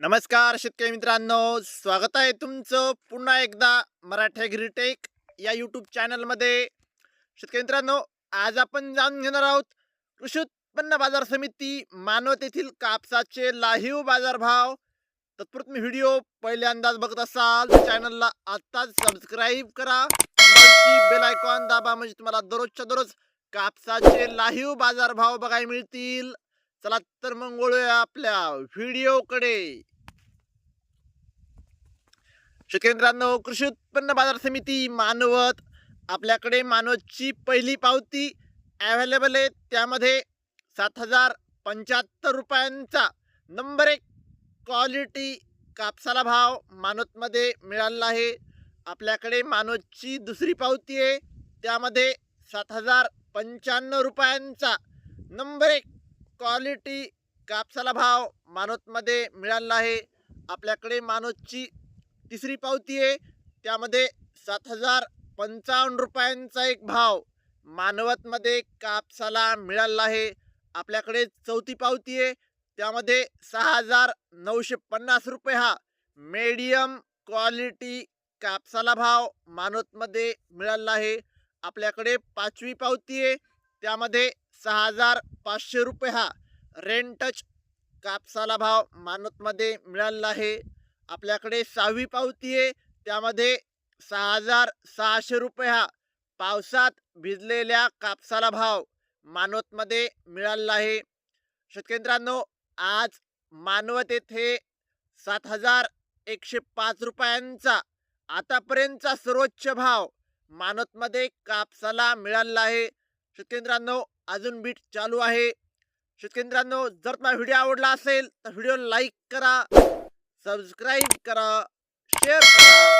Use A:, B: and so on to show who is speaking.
A: नमस्कार शेतकरी मित्रांनो, स्वागत आहे तुमचं पुन्हा एकदा मराठी ॲग्रीटेक या यूट्यूब चॅनलमध्ये. शेतकरी मित्रांनो, आज आपण जाणून घेणार आहोत कृषी उत्पन्न बाजार समिती मानवत येथील कापसाचे लाईव्ह बाजारभाव. तत्पूर्वी व्हिडिओ पहिल्यांदाच बघत असाल तर चॅनलला आत्ताच सबस्क्राईब करा, बेल आयकॉन दाबा, म्हणजे तुम्हाला दररोजच्या दररोज कापसाचे लाईव्ह बाजारभाव बघायला मिळतील. चला तर मग वळूया आपल्या व्हिडिओकडे. शेतकरी मित्रांनो, कृषी उत्पन्न बाजार समिती मानवत, आपल्याकडे मानवतची पहिली पावती अवेलेबल आहे. त्यामध्ये 7,075 रुपयांचा नंबर 1 क्वालिटी कापसाला भाव मानवतमध्ये मिळाला आहे. आपल्याकडे मानवतची दुसरी पावती आहे, त्यामध्ये 7,095 रुपयांचा नंबर 1 क्वालिटी कापसाला भाव मानवतमध्ये मिळाला आहे. आपल्याकडे मानवतची तिसरी पावती आहे, त्यामध्ये 7,055 रुपयांचा एक भाव मानवतमध्ये कापसाला मिळाला आहे. आपल्याकडे चौथी पावती आहे, त्यामध्ये 6,950 रुपये हा मीडियम क्वालिटी कापसाला भाव मानवतमध्ये मिळाला आहे. आपल्याकडे पाचवी पावती आहे, त्यामध्ये 6,500 रुपये हा रेंटच कापसाला भाव मानवतमध्ये मिळाला आहे. आपल्याकडे सहावी पावती आहे, त्यामध्ये 6,600 रुपये हा पावसात भिजलेल्या कापसाला भाव मानवतमध्ये मिळाला आहे. शेतकरी मित्रांनो, आज मानवत येथे 7,105 रुपयांचा आतापर्यंतचा सर्वोच्च भाव मानवतमध्ये कापसाला मिळाला आहे. शेतकरी मित्रांनो, अजून बीट चालू आहे. शेतकरी मित्रांनो, जर तुम्हाला व्हिडिओ आवडला असेल तर व्हिडिओ लाईक करा, सबस्क्राईब करा, शेअर करा.